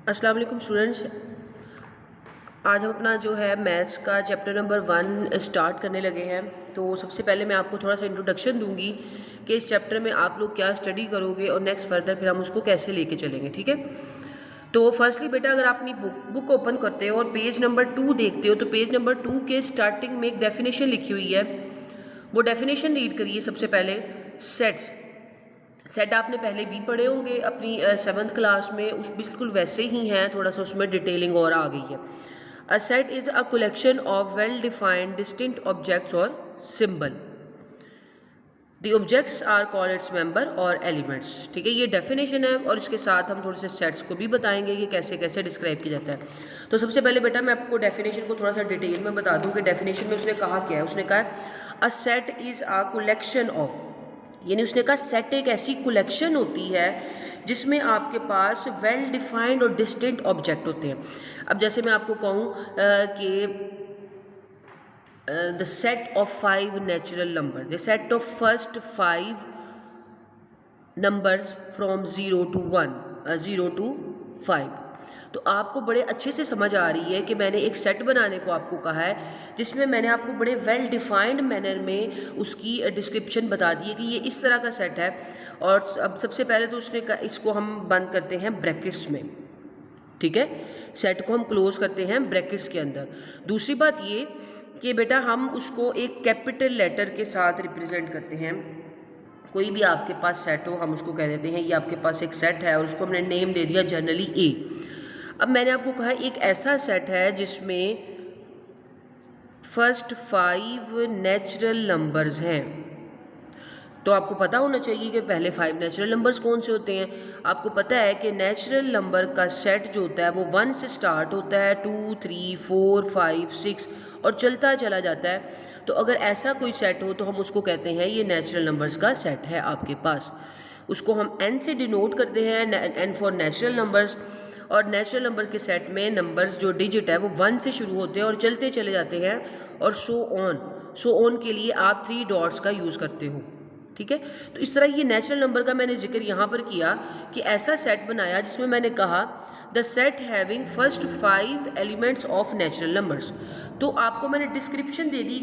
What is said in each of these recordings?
अस्सलाम वालेकुम स्टूडेंट्स। आज हम अपना जो है मैथ्स का चैप्टर नंबर 1 स्टार्ट करने लगे हैं। तो सबसे पहले मैं आपको थोड़ा सा इंट्रोडक्शन दूंगी कि इस चैप्टर में आप लोग क्या स्टडी करोगे और नेक्स्ट फर्दर फिर हम उसको कैसे लेके चलेंगे। ठीक है, तो फर्स्टली बेटा अगर आप अपनी बुक ओपन करते हो और पेज नंबर 2 देखते हो तो पेज नंबर 2 के स्टार्टिंग में एक डेफिनेशन लिखी हुई है। वो डेफिनेशन रीड करिए सबसे पहले। सेट्स, सेट आपने पहले भी पढ़े होंगे अपनी 7th क्लास में, उस बिल्कुल वैसे ही हैं, थोड़ा सा उसमें डिटेलिंग और आ गई है। A set is a collection of well defined distinct objects और symbol. The objects are called its member और एलिमेंट्स। ठीक है, ये डेफिनेशन है और इसके साथ हम थोड़े से सेट्स को भी बताएंगे कि कैसे कैसे डिस्क्राइब किया जाता है। तो सबसे पहले बेटा मैं आपको डेफिनेशन को थोड़ा सा डिटेल में बता दूं कि डेफिनेशन में उसने कहा क्या है। उसने कहा अ set is a collection of, यानी उसने कहा सेट एक ऐसी कलेक्शन होती है जिसमें आपके पास वेल डिफाइंड और डिस्टिंक्ट ऑब्जेक्ट होते हैं। अब जैसे मैं आपको कहूँ कि the set of 5 natural number, the set of first 5 numbers from 0 to 1, 0 to 5, तो आपको बड़े अच्छे से समझ आ रही है कि मैंने एक सेट बनाने को आपको कहा है जिसमें मैंने आपको बड़े वेल डिफाइंड मैनर में उसकी डिस्क्रिप्शन बता दी है कि ये इस तरह का सेट है। और अब सबसे पहले तो उसने कहा इसको हम बंद करते हैं ब्रैकेट्स में। ठीक है, सेट को हम क्लोज करते हैं ब्रैकेट्स के अंदर। दूसरी बात ये कि बेटा हम उसको एक कैपिटल लेटर के साथ रिप्रेजेंट करते हैं। कोई भी आपके पास सेट हो हम उसको कह देते हैं ये आपके पास एक सेट है और उसको हमने नेम दे दिया जनरली ए। अब मैंने आपको कहा एक ऐसा सेट है जिसमें फर्स्ट 5 नेचुरल नंबर्स हैं, तो आपको पता होना चाहिए कि पहले 5 नेचुरल नंबर्स कौन से होते हैं। आपको पता है कि नेचुरल नंबर का सेट जो होता है वो 1 से स्टार्ट होता है, 2 3 4 5 6 और चलता चला जाता है। तो अगर ऐसा कोई सेट हो तो हम उसको कहते हैं ये नेचुरल नंबर्स का सेट है आपके पास। उसको हम n से डिनोट करते हैं, n फॉर नेचुरल नंबर्स। और नेचुरल नंबर के सेट में नंबर्स जो डिजिट है वो 1 से शुरू होते हैं और चलते चले जाते हैं। और सो ऑन के लिए आप 3 डॉट्स का यूज़ करते हो। ठीक है, तो इस तरह ये नेचुरल नंबर का मैंने जिक्र यहाँ पर किया कि ऐसा सेट बनाया जिसमें मैंने कहा the set having first 5 elements of natural numbers. तो आपको मैंने डिस्क्रिप्शन दे दी,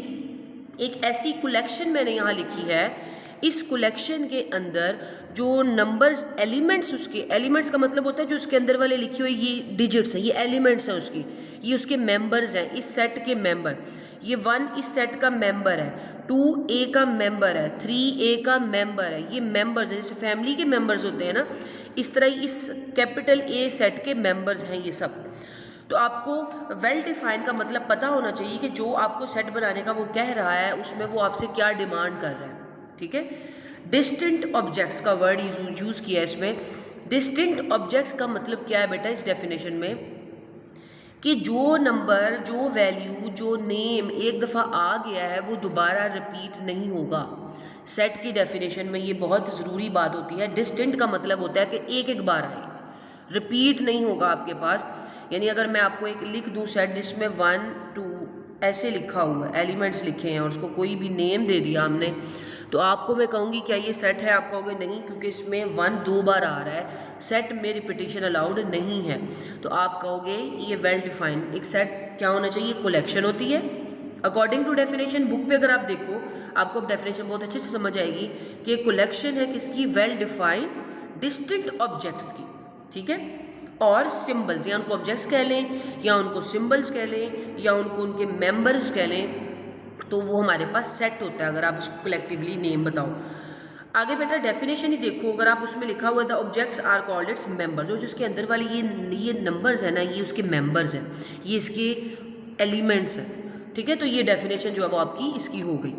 एक ऐसी कलेक्शन मैंने यहाँ लिखी है। इस कलेक्शन के अंदर जो नंबर्स एलिमेंट्स, उसके एलिमेंट्स का मतलब होता है जो उसके अंदर वाले लिखे हुए ये डिजिट्स हैं, ये एलिमेंट्स हैं उसकी, ये उसके मेंबर्स हैं, इस सेट के मेंबर। ये 1 इस सेट का मेंबर है, 2 ए का मेंबर है, 3 ए का मेंबर है। ये मेंबर्स हैं जैसे फैमिली के मेंबर्स होते हैं ना, इस तरह इस कैपिटल ए सेट के मेंबर्स हैं ये सब। तो आपको वेल डिफाइंड का मतलब पता होना चाहिए कि जो आपको सेट बनाने का वो कह रहा है उसमें वो आपसे क्या डिमांड कर रहा है। ठीक है, डिस्टिंक्ट ऑब्जेक्ट्स का वर्ड यूज़ किया है इसमें। डिस्टिंक्ट ऑब्जेक्ट्स का मतलब क्या है बेटा इस डेफिनेशन में, कि जो नंबर, जो वैल्यू, जो नेम एक दफ़ा आ गया है वो दोबारा रिपीट नहीं होगा। सेट की डेफिनेशन में ये बहुत ज़रूरी बात होती है। डिस्टिंक्ट का मतलब होता है कि एक एक बार आए, रिपीट नहीं होगा आपके पास। यानी अगर मैं आपको एक लिख दूं सेट जिसमें 1 2 ऐसे लिखा हुआ है, एलिमेंट्स लिखे हैं और उसको कोई भी नेम दे दिया हमने, तो आपको मैं कहूँगी क्या ये सेट है, आप कहोगे नहीं क्योंकि इसमें 1 2 बार आ रहा है, सेट में रिपीटिशन अलाउड नहीं है। तो आप कहोगे ये वेल डिफाइंड। एक सेट क्या होना चाहिए, कलेक्शन होती है अकॉर्डिंग टू डेफिनेशन। बुक पे अगर आप देखो आपको डेफिनेशन बहुत अच्छे से समझ आएगी कि कलेक्शन है किसकी, वेल डिफाइंड डिस्टिंक्ट ऑब्जेक्ट्स की। ठीक है, और सिंबल्स, या उनको ऑब्जेक्ट्स कह लें या उनको सिंबल्स कह लें या उनको उनके मेंबर्स कह लें, तो वो हमारे पास सेट होता है अगर आप इसको कलेक्टिवली नेम बताओ। आगे बेटा डेफिनेशन ही देखो, अगर आप उसमें लिखा हुआ था objects are called its member, जो जिसके अंदर वाले ये नंबर्स है ना, ये उसके मेंबर्स हैं, ये इसके एलिमेंट्स हैं। ठीक है, तो ये डेफिनेशन जो है वो आपकी इसकी हो गई।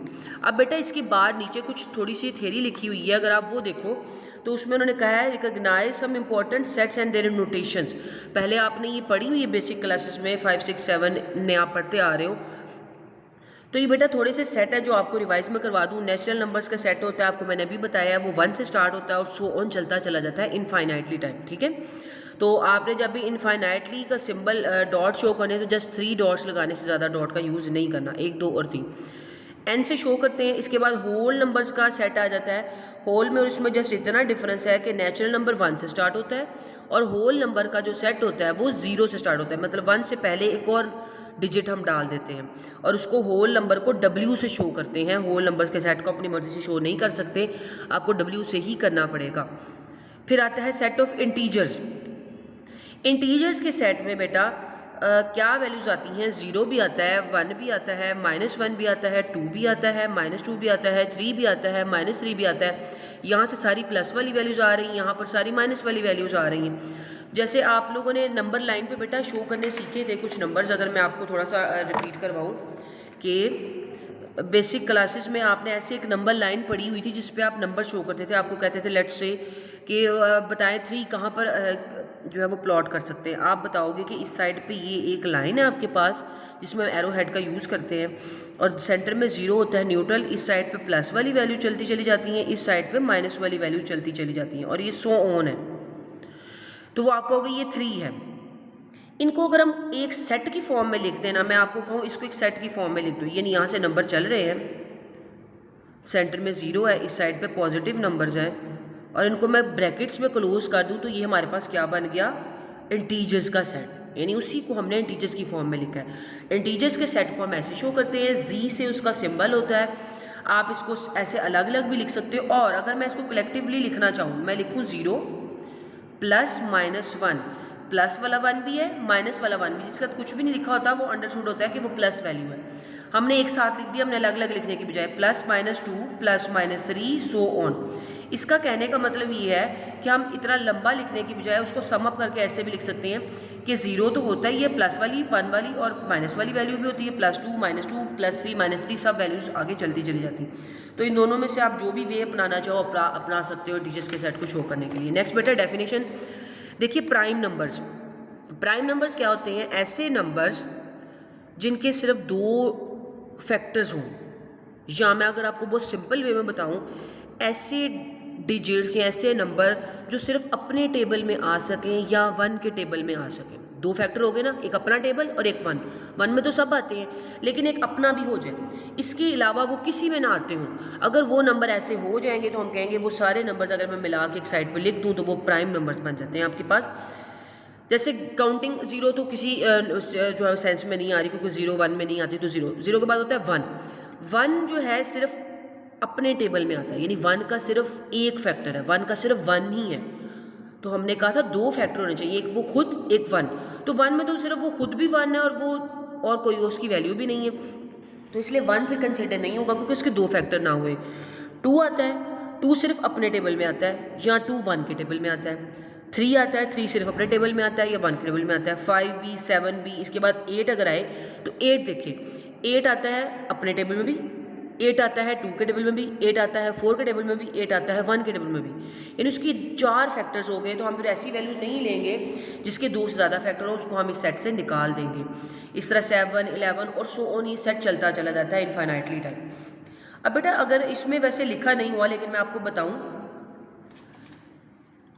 अब बेटा इसके बाद नीचे कुछ थोड़ी सी थ्योरी लिखी हुई है, अगर आप वो देखो तो उसमें उन्होंने कहा है recognise some important sets and their notations. पहले आपने ये पढ़ी हुई है बेसिक क्लासेस में, 5 6 7 में आप पढ़ते आ रहे हो। तो ये बेटा थोड़े से सेट है जो आपको रिवाइज में करवा दूँ। नेचुरल नंबर्स का सेट होता है, आपको मैंने अभी बताया है, वो 1 से स्टार्ट होता है और सो ऑन चलता चला जाता है इनफाइनाइटली टाइम। ठीक है, तो आपने जब भी इनफाइनाइटली का सिंबल डॉट शो करने तो जस्ट 3 डॉट्स लगाने से ज़्यादा डॉट का यूज़ नहीं करना, 1 2 और 3। n से शो करते हैं। इसके बाद होल नंबर्स का सेट आ जाता है, होल में और इसमें जस्ट इतना डिफरेंस है कि नेचुरल नंबर 1 से स्टार्ट होता है और होल नंबर का जो सेट होता है वो 0 से स्टार्ट होता है, मतलब 1 से पहले एक और डिजिट हम डाल देते हैं और उसको होल नंबर को W से शो करते हैं। होल नंबर्स के सेट को अपनी मर्जी से शो नहीं कर सकते, आपको W से ही करना पड़ेगा। फिर आता है सेट ऑफ इंटीजर्स। इंटीजर्स के सेट में बेटा क्या वैल्यूज़ आती हैं, 0 भी आता है, 1 भी आता है, -1 भी आता है, 2 भी आता है, -2 भी आता है, 3 भी आता है, -3 भी आता है। यहाँ से सारी प्लस वाली वैल्यूज़ आ रही हैं, यहाँ पर सारी माइनस वाली वैल्यूज़ आ रही हैं। जैसे आप लोगों ने नंबर लाइन पे बेटा शो करने सीखे थे कुछ नंबर्स, अगर मैं आपको थोड़ा सा रिपीट करवाऊँ कि बेसिक क्लासेस में आपने ऐसे एक नंबर लाइन पढ़ी हुई थी जिस पे आप नंबर शो करते थे। आपको कहते थे लेट्स से कि बताएं 3 कहाँ पर जो है वो प्लॉट कर सकते हैं। आप बताओगे कि इस साइड पे ये एक लाइन है आपके पास जिसमें हम एरो हेड का यूज़ करते हैं और सेंटर में 0 होता है न्यूट्रल, इस साइड पे प्लस वाली वैल्यू चलती चली जाती हैं, इस साइड पे माइनस वाली वैल्यू चलती चली जाती हैं और ये सो ऑन है। तो वो आप कहोगे ये 3 है। इनको अगर हम एक सेट की फॉर्म में लिख देना, मैं आपको कहूँ इसको एक सेट की फॉर्म में लिख दो, यानी यहाँ से नंबर चल रहे हैं, सेंटर में 0 है, इस साइड पे पॉजिटिव नंबर्स हैं और इनको मैं ब्रैकेट्स में क्लोज कर दूँ तो ये हमारे पास क्या बन गया, इंटीजर्स का सेट, यानी उसी को हमने इंटीजर्स की फॉर्म में लिखा है। इंटीजर्स के सेट को हम ऐसे शो करते हैं, जी से उसका सिंबल होता है, आप इसको ऐसे अलग अलग भी लिख सकते हो और अगर मैं इसको कलेक्टिवली लिखना चाहूँ मैं लिखूँ 0 + -1, प्लस वाला 1 भी है, माइनस वाला 1 भी, जिसका कुछ भी नहीं लिखा होता वो अंडरस्टूड होता है कि वो प्लस वैल्यू है। हमने एक साथ लिख दिया, हमने अलग अलग लिखने की बजाय +-2 +-3 सो ऑन। इसका कहने का मतलब ये है कि हम इतना लंबा लिखने की बजाय उसको सम अप करके ऐसे भी लिख सकते हैं कि 0 तो होता ही है, प्लस वाली 1 वाली और माइनस वाली वैल्यू भी होती है, +2 -2 +3 -3 सब वैल्यूज़ आगे चलती चली जाती। तो इन दोनों में से आप जो भी वे अपनाना चाहो अपना सकते हो टीचर्स के सेट को शो करने के लिए। नेक्स्ट बेटा डेफिनेशन देखिए, प्राइम नंबर्स। प्राइम नंबर्स क्या होते हैं, ऐसे नंबर्स जिनके सिर्फ 2 फैक्टर्स हों, या मैं अगर आपको बहुत सिंपल वे में बताऊं, ऐसे डिजिट्स या ऐसे नंबर जो सिर्फ अपने टेबल में आ सकें या 1 के टेबल में आ सकें। 2 फैक्टर हो गए ना, एक अपना टेबल और एक 1 में तो सब आते हैं लेकिन एक अपना भी हो जाए, इसके अलावा वो किसी में ना आते हों। अगर वो नंबर ऐसे हो जाएंगे तो हम कहेंगे वो सारे नंबर्स अगर मैं मिला के एक साइड पर लिख दूँ तो वो प्राइम नंबर्स बन जाते हैं आपके पास। जैसे काउंटिंग 0 तो किसी जो है सेंस में नहीं आ रही क्योंकि 0 1 में नहीं आती, तो 0 के बाद होता है 1 जो है सिर्फ अपने टेबल में आता है, यानी 1 का सिर्फ एक फैक्टर है, 1 का सिर्फ 1 ही है। तो हमने कहा था 2 फैक्टर होने चाहिए, एक वो खुद एक 1, तो 1 में तो सिर्फ वो खुद भी 1 है और वो और कोई उसकी वैल्यू भी नहीं है, तो इसलिए 1 फिर कंसिडर नहीं होगा क्योंकि उसके 2 फैक्टर ना हुए। 2 आता है, 2 सिर्फ अपने टेबल में आता है या 2 1 के टेबल में आता है। 3 आता है, 3 सिर्फ अपने टेबल में आता है या 1 के टेबल में आता है। 5 भी 7 भी, इसके बाद 8 अगर आए तो 8 देखिए, 8 आता है अपने टेबल में भी, 8 आता है 2 के टेबल में भी, 8 आता है 4 के टेबल में भी, 8 आता है 1 के टेबल में भी, यानी उसकी 4 फैक्टर्स हो गए। तो हम फिर ऐसी वैल्यू नहीं लेंगे जिसके 2 से ज़्यादा फैक्टर हो, उसको हम इस सेट से निकाल देंगे। इस तरह 7 11 और सो ऑन, ये सेट चलता चला जाता है इनफाइनाइटली टाइम। अब बेटा अगर इसमें वैसे लिखा नहीं हुआ लेकिन मैं आपको बताऊँ,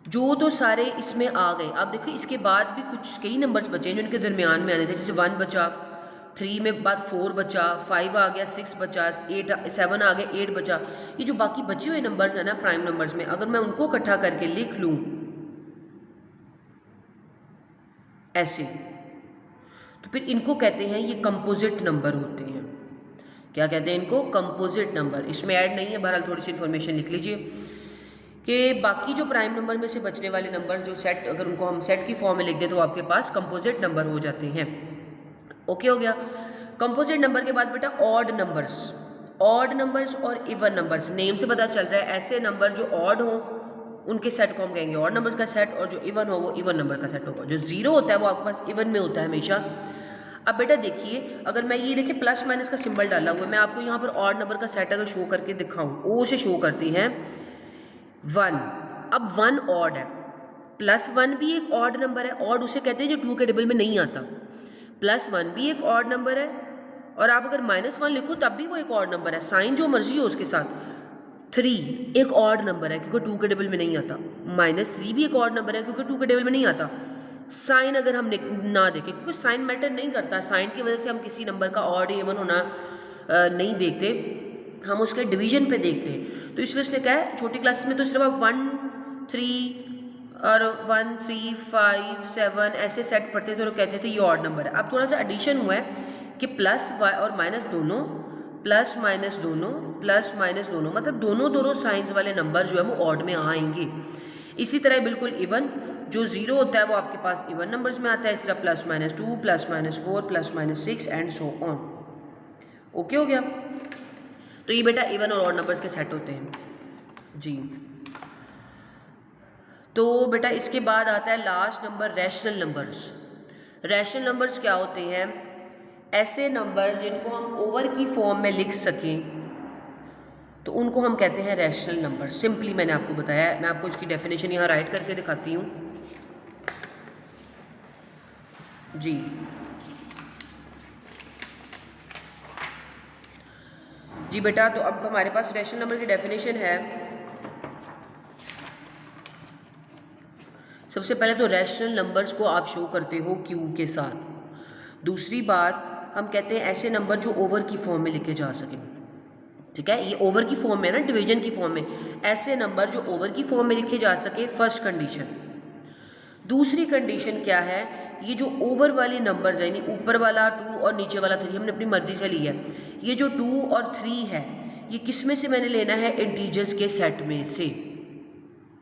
जो तो सारे इसमें आ गए, आप देखिए इसके बाद भी कुछ कई नंबर्स बचे हैं जो इनके दरमियान में आने थे, जैसे 1 बचा, 3 में बाद 4 बचा, 5 आ गया, 6 बचा, 7 आ गया, 8 बचा। ये जो बाकी बचे हुए नंबर्स हैं ना प्राइम नंबर्स में, अगर मैं उनको इकट्ठा करके लिख लूँ ऐसे, तो फिर इनको कहते हैं ये कंपोजिट नंबर होते हैं। क्या कहते हैं इनको, कंपोजिट नंबर। इसमें ऐड नहीं है, बहरहाल थोड़ी सी इन्फॉर्मेशन लिख लीजिए कि बाकी जो प्राइम नंबर में से बचने वाले नंबर जो सेट, अगर उनको हम सेट की फॉर्म में लिख दें तो आपके पास कंपोजिट नंबर हो जाते हैं। ओके हो गया। कंपोजिट नंबर के बाद बेटा ऑड नंबर्स। ऑड नंबर्स और इवन नंबर्स, नेम से पता चल रहा है ऐसे नंबर जो ऑड हो उनके सेट को हम कहेंगे ऑड नंबर्स का सेट, और जो इवन हो वो इवन नंबर का सेट होगा। जो 0 होता है वो आपके पास इवन में होता है हमेशा। अब बेटा देखिए, अगर मैं ये देखिए प्लस माइनस का सिंबल डाला हुआ है, मैं आपको यहाँ पर ऑड नंबर का सेट अगर शो करके दिखाऊँ, ओ से शो करती हैं 1। अब 1 ऑड है, +1 भी एक ऑड नंबर है, ऑड उसे कहते हैं जो 2 के टेबल में नहीं आता। +1 भी एक ऑड नंबर है, और आप अगर -1 लिखो तब भी वो एक ऑड नंबर है, साइन जो मर्जी हो उसके साथ। 3 एक ऑड नंबर है क्योंकि 2 के टेबल में नहीं आता। -3 भी एक ऑड नंबर है क्योंकि 2 के टेबल में नहीं आता। साइन अगर हम ना देखें, क्योंकि साइन मैटर नहीं करता, साइन की वजह से हम किसी नंबर का ऑड इवन होना नहीं देखते, हम उसके डिवीजन पे देखते हैं। तो इसलिए उसने कहा है छोटी क्लासेस में तो सिर्फ आप 1 3 और 1 3 5 7 ऐसे सेट पढ़ते थे तो कहते थे ये ऑड नंबर है। अब थोड़ा सा एडिशन हुआ है कि प्लस और माइनस दोनों, प्लस माइनस दोनों, प्लस माइनस दोनों, मतलब दोनों साइंस वाले नंबर जो है वो ऑड में आएंगे। इसी तरह बिल्कुल इवन जो जीरो होता है वो आपके पास इवन नंबर्स में आता है, इस तरह plus minus 2, plus minus 4, plus minus 6 and so on. Okay हो गया। तो ये बेटा इवन और ऑड नंबर्स के सेट होते हैं जी। तो बेटा इसके बाद आता है last number rational numbers. Rational numbers क्या होते हैं? ऐसे नंबर जिनको हम ओवर की फॉर्म में लिख सकें तो उनको हम कहते हैं रैशनल नंबर। सिंपली मैंने आपको बताया है, मैं आपको इसकी डेफिनेशन यहाँ राइट करके दिखाती हूँ जी। जी बेटा, तो अब हमारे पास रैशनल नंबर की डेफिनेशन है। सबसे पहले तो रैशनल नंबर्स को आप शो करते हो क्यू के साथ। दूसरी बात, हम कहते हैं ऐसे नंबर जो ओवर की फॉर्म में लिखे जा सकें। ठीक है, ये ओवर की फॉर्म में है ना, डिवीजन की फॉर्म में, ऐसे नंबर जो ओवर की फॉर्म में लिखे जा सके, फर्स्ट कंडीशन। दूसरी कंडीशन क्या है? ये जो ओवर वाले नंबर्स है, यानी ऊपर वाला 2 और नीचे वाला 3 हमने अपनी मर्जी से लिया है। ये जो 2 और 3 है ये किस में से मैंने लेना है? इंटीजर्स के सेट में से।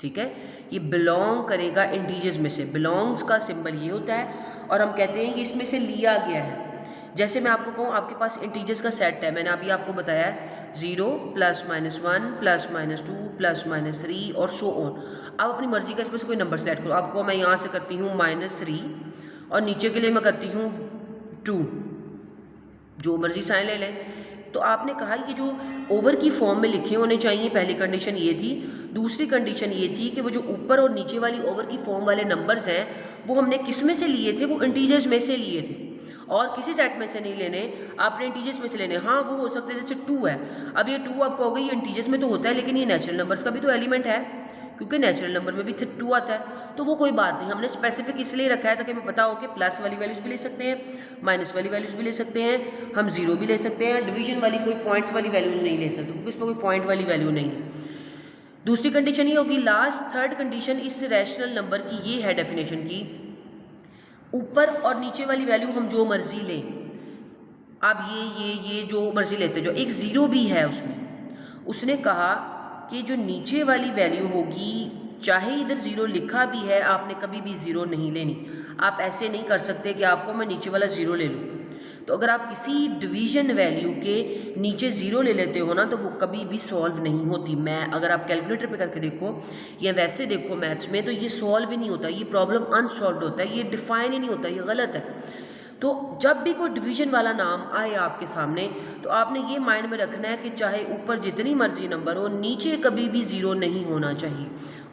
ठीक है, ये बिलोंग करेगा इंटीजर्स में से। बिलोंग्स का सिंबल ये होता है और हम कहते हैं कि इसमें से लिया गया है। जैसे मैं आपको कहूँ आपके पास इंटीजर्स का सेट है, मैंने अभी आपको बताया है 0 plus minus 1 plus minus 2 plus minus 3 और सो ऑन। आप अपनी मर्जी का इसमें से कोई नंबर सेलेक्ट करो। आपको मैं यहाँ से करती हूँ -3 और नीचे के लिए मैं करती हूँ 2, जो मर्जी साइन ले लें। तो आपने कहा ये जो ओवर की फॉर्म में लिखे होने चाहिए, पहली कंडीशन ये थी। दूसरी कंडीशन ये थी कि वो जो ऊपर और नीचे वाली ओवर की फॉर्म वाले नंबर्स हैं वो हमने किस में से लिए थे? वो इंटीजर्स में से लिए थे और किसी सेट में से नहीं लेने, आपने इंटीजर्स में से लेने। हाँ, वो हो सकते हैं जैसे 2 है, अब ये 2 आप कहोगे ये इंटीजर्स में तो होता है लेकिन ये नेचुरल नंबर्स का भी तो एलिमेंट है, क्योंकि नेचुरल नंबर में भी 2 आता है। तो वो कोई बात नहीं, हमने स्पेसिफिक इसलिए रखा है ताकि हमें पता हो कि प्लस वाली वैल्यूज़ भी ले सकते हैं, माइनस वाली वैल्यूज़ भी ले सकते हैं, हम 0 भी ले सकते हैं, डिवीजन वाली कोई पॉइंट्स वाली वैल्यूज़ नहीं ले सकते क्योंकि इसमें कोई पॉइंट वाली वैल्यू नहीं है। दूसरी कंडीशन ये होगी। लास्ट थर्ड कंडीशन इस रैशनल नंबर की ये है डेफिनेशन की, ऊपर और नीचे वाली वैल्यू हम जो मर्जी लें। अब ये जो मर्जी लेते, जो एक 0 भी है उसमें, उसने कहा कि जो नीचे वाली वैल्यू होगी, चाहे इधर 0 लिखा भी है, आपने कभी भी 0 नहीं लेनी। आप ऐसे नहीं कर सकते कि आपको मैं नीचे वाला 0 ले लूँ। तो अगर आप किसी डिवीजन वैल्यू के नीचे 0 ले लेते हो ना तो वो कभी भी सॉल्व नहीं होती। मैं अगर आप कैलकुलेटर पे करके देखो या वैसे देखो मैथ्स में, तो ये सॉल्व ही नहीं होता, ये प्रॉब्लम अनसॉल्व होता है, ये डिफाइन ही नहीं होता, ये गलत है। तो जब भी कोई डिवीजन वाला नाम आए आपके सामने तो आपने ये माइंड में रखना है कि चाहे ऊपर जितनी मर्जी नंबर हो, नीचे कभी भी 0 नहीं होना चाहिए।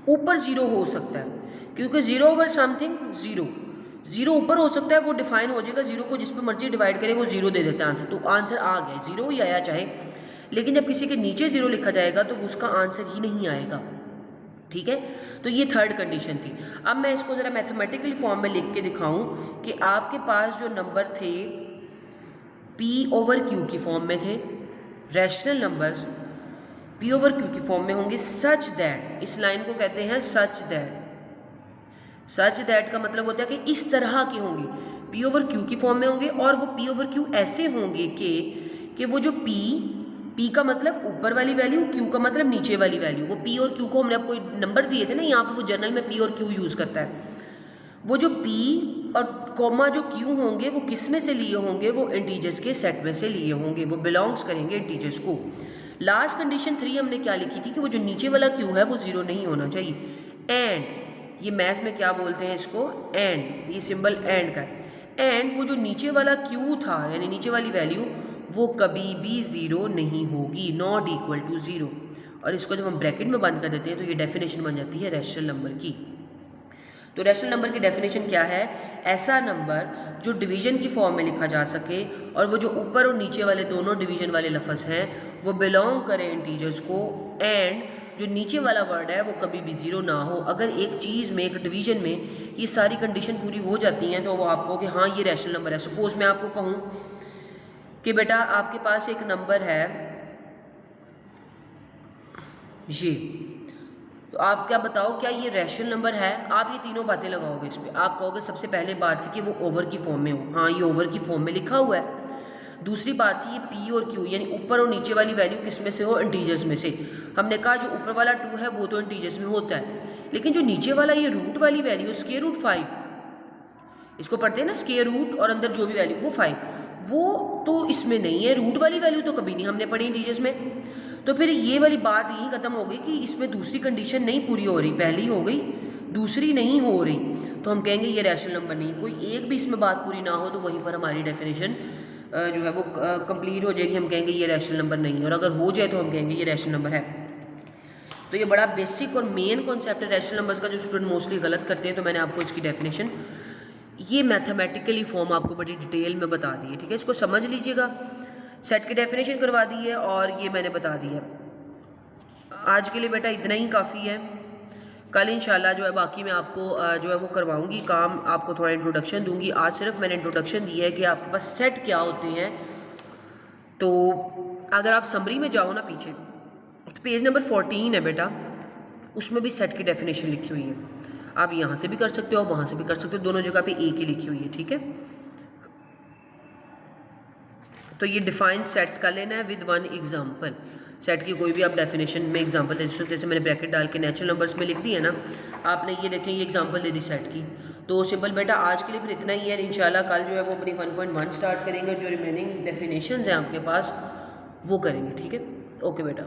ऊपर 0 हो सकता है क्योंकि 0 ओवर समथिंग 0 ऊपर हो सकता है, वो डिफाइन हो जाएगा। 0 को जिस पे मर्जी डिवाइड करें वो 0 दे देता है आंसर, तो आंसर आ गया, 0 ही आया चाहे। लेकिन जब किसी के नीचे 0 लिखा जाएगा तो उसका आंसर ही नहीं आएगा। ठीक है, तो ये थर्ड कंडीशन थी। अब मैं इसको ज़रा मैथमेटिकल फॉर्म में लिख के दिखाऊं कि आपके पास जो नंबर थे P ओवर Q की फॉर्म में थे, rational numbers P over Q की फॉर्म में होंगे सच दैट, इस लाइन को कहते हैं सच दैट। सच दैट का मतलब होता है कि इस तरह के होंगे, P ओवर Q की फॉर्म में होंगे और वो P ओवर Q ऐसे होंगे कि वो जो P का मतलब ऊपर वाली वैल्यू, Q का मतलब नीचे वाली वैल्यू। वो P और Q को हमने आपको नंबर दिए थे ना, यहाँ पे वो जर्नल में P और Q यूज़ करता है। वो जो P और कॉमा जो Q होंगे वो किस में से लिए होंगे? वो इंटीजर्स के सेट में से लिए होंगे, वो बिलोंग्स करेंगे इंटीजर्स को। लास्ट कंडीशन 3 हमने क्या लिखी थी कि वो जो नीचे वाला Q है वो 0 नहीं होना चाहिए। एंड, ये मैथ में क्या बोलते हैं इसको? एंड, ये सिंबल एंड का है। एंड वो जो नीचे वाला Q था यानी नीचे वाली वैल्यू वो कभी भी 0 नहीं होगी, नॉट इक्वल टू 0। और इसको जब हम ब्रैकेट में बंद कर देते हैं तो ये डेफिनेशन बन जाती है रैशनल नंबर की। तो रैशनल नंबर की डेफिनेशन क्या है? ऐसा नंबर जो डिवीजन की फॉर्म में लिखा जा सके और वो जो ऊपर और नीचे वाले दोनों डिवीजन वाले लफ्ज़ हैं वो बिलोंग करें इंटीजर्स को, एंड जो नीचे वाला वर्ड है वो कभी भी 0 ना हो। अगर एक चीज़ में, एक डिवीजन में ये सारी कंडीशन पूरी हो जाती हैं तो वो आपको कि हाँ ये रैशनल नंबर है। सपोज मैं आपको कहूँ कि बेटा आपके पास एक नंबर है ये, तो आप क्या बताओ क्या ये रैशनल नंबर है? आप ये तीनों बातें लगाओगे इस पर। आप कहोगे सबसे पहले बात थी कि वो ओवर की फॉर्म में हो, हाँ ये ओवर की फॉर्म में लिखा हुआ है। दूसरी बात थी ये पी और क्यू यानी ऊपर और नीचे वाली वैल्यू किस में से हो? इंटीजर्स में से। हमने कहा जो ऊपर वाला 2 है वो तो इंटीजर्स में होता है, लेकिन जो नीचे वाला ये रूट वाली वैल्यू स्क्वायर रूट 5, इसको पढ़ते हैं ना स्क्वायर रूट और अंदर जो भी वैल्यू वो 5, वो तो इसमें नहीं है। रूट वाली वैल्यू तो कभी नहीं हमने पढ़ी इंटीजर्स में। तो फिर ये वाली बात यहीं ख़त्म हो गई कि इसमें दूसरी कंडीशन नहीं पूरी हो रही, पहली हो गई दूसरी नहीं हो रही, तो हम कहेंगे ये रैशनल नंबर नहीं। कोई एक भी इसमें बात पूरी ना हो तो वहीं पर हमारी डेफिनेशन जो है वो कंप्लीट हो जाएगी, हम कहेंगे ये रैशनल नंबर नहीं है। और अगर हो जाए तो हम कहेंगे ये रैशनल नंबर है। तो ये बड़ा बेसिक और मेन कॉन्सेप्ट है रैशनल नंबर्स का, जो स्टूडेंट मोस्टली गलत करते हैं। तो मैंने आपको इसकी डेफिनेशन ये मैथमेटिकली फॉर्म आपको बड़ी डिटेल में बता दी है, ठीक है। इसको समझ लीजिएगा। सेट की डेफिनेशन करवा दी है और ये मैंने बता दी है। आज के लिए बेटा इतना ही काफ़ी है। कल इंशाल्लाह जो है बाकी मैं आपको जो है वो करवाऊंगी काम, आपको थोड़ा इंट्रोडक्शन दूंगी। आज सिर्फ मैंने इंट्रोडक्शन दी है कि आपके पास सेट क्या होते हैं। तो अगर आप समरी में जाओ ना पीछे, तो पेज नंबर 14 है बेटा, उसमें भी सेट की डेफिनेशन लिखी हुई है। आप यहाँ से भी कर सकते हो, वहाँ से भी कर सकते हो, दोनों जगह पे एक ही लिखी हुई है, ठीक है। तो ये डिफाइन सेट कर लेना है विद वन एग्जाम्पल। सेट की कोई भी आप डेफिनेशन में एग्जांपल दे, जैसे मैंने ब्रैकेट डाल के नेचुरल नंबर्स में लिख दी है ना, आपने ये देखें ये एग्जांपल दे दी सेट की। तो सिंपल बेटा आज के लिए फिर इतना ही है। इंशाल्लाह कल जो है वो अपनी 1.1 स्टार्ट करेंगे, जो रिमेनिंग डेफिनेशंस हैं आपके पास वो करेंगे, ठीक है। ओके बेटा।